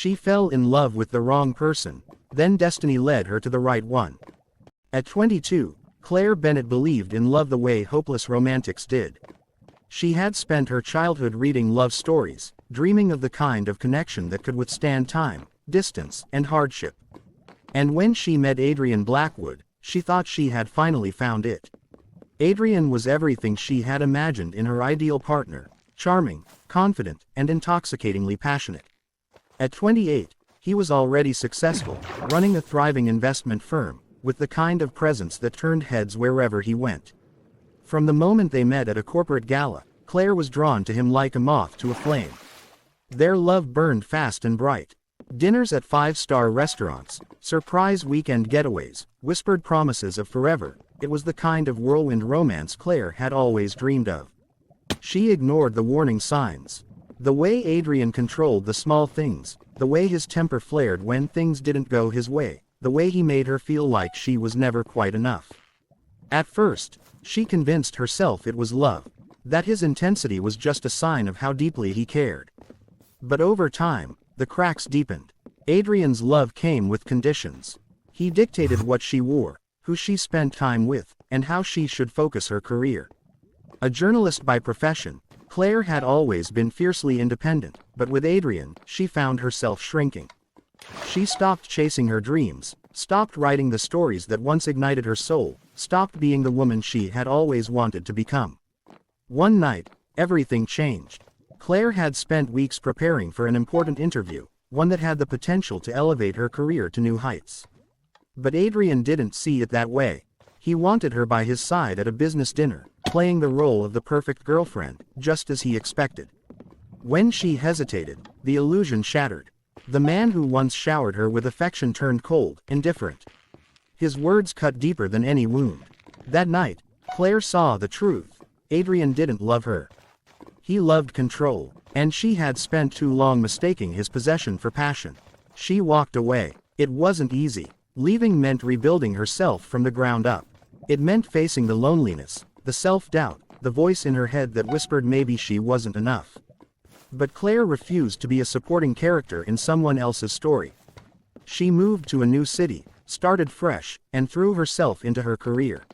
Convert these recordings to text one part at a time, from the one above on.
She fell in love with the wrong person, then destiny led her to the right one. At 22, Claire Bennett believed in love the way hopeless romantics did. She had spent her childhood reading love stories, dreaming of the kind of connection that could withstand time, distance, and hardship. And when she met Adrian Blackwood, she thought she had finally found it. Adrian was everything she had imagined in her ideal partner: charming, confident, and intoxicatingly passionate. At 28, he was already successful, running a thriving investment firm, with the kind of presence that turned heads wherever he went. From the moment they met at a corporate gala, Claire was drawn to him like a moth to a flame. Their love burned fast and bright. Dinners at five-star restaurants, surprise weekend getaways, whispered promises of forever. It was the kind of whirlwind romance Claire had always dreamed of. She ignored the warning signs. The way Adrian controlled the small things, the way his temper flared when things didn't go his way, the way he made her feel like she was never quite enough. At first, she convinced herself it was love, that his intensity was just a sign of how deeply he cared. But over time, the cracks deepened. Adrian's love came with conditions. He dictated what she wore, who she spent time with, and how she should focus her career. A journalist by profession, Claire had always been fiercely independent, but with Adrian, she found herself shrinking. She stopped chasing her dreams, stopped writing the stories that once ignited her soul, stopped being the woman she had always wanted to become. One night, everything changed. Claire had spent weeks preparing for an important interview, one that had the potential to elevate her career to new heights. But Adrian didn't see it that way. He wanted her by his side at a business dinner, playing the role of the perfect girlfriend, just as he expected. When she hesitated, the illusion shattered. The man who once showered her with affection turned cold, indifferent. His words cut deeper than any wound. That night, Claire saw the truth. Adrian didn't love her. He loved control, and she had spent too long mistaking his possession for passion. She walked away. It wasn't easy. Leaving meant rebuilding herself from the ground up. It meant facing the loneliness, the self-doubt, the voice in her head that whispered maybe she wasn't enough. But Claire refused to be a supporting character in someone else's story. She moved to a new city, started fresh, and threw herself into her career.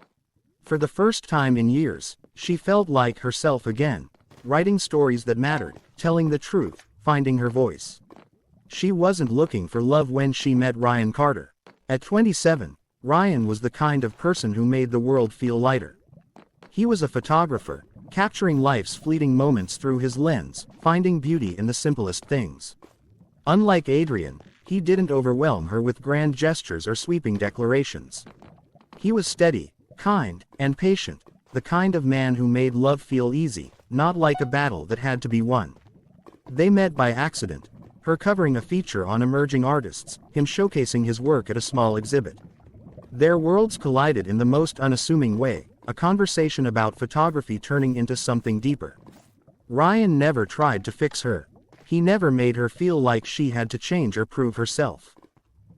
For the first time in years, she felt like herself again, writing stories that mattered, telling the truth, finding her voice. She wasn't looking for love when she met Ryan Carter. At 27, Ryan was the kind of person who made the world feel lighter. He was a photographer, capturing life's fleeting moments through his lens, finding beauty in the simplest things. Unlike Adrian, he didn't overwhelm her with grand gestures or sweeping declarations. He was steady, kind, and patient, the kind of man who made love feel easy, not like a battle that had to be won. They met by accident, her covering a feature on emerging artists, him showcasing his work at a small exhibit. Their worlds collided in the most unassuming way, a conversation about photography turning into something deeper. Ryan never tried to fix her. He never made her feel like she had to change or prove herself.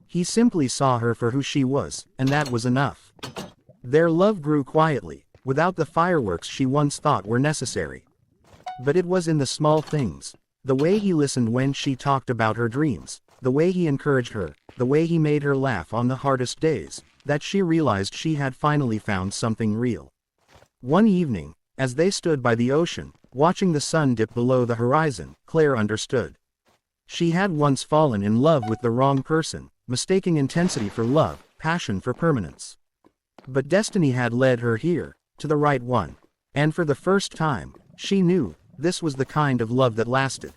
He simply saw her for who she was, and that was enough. Their love grew quietly, without the fireworks she once thought were necessary. But it was in the small things, the way he listened when she talked about her dreams, the way he encouraged her, the way he made her laugh on the hardest days, that she realized she had finally found something real. One evening, as they stood by the ocean, watching the sun dip below the horizon, Claire understood. She had once fallen in love with the wrong person, mistaking intensity for love, passion for permanence. But destiny had led her here, to the right one. And for the first time, she knew, this was the kind of love that lasted.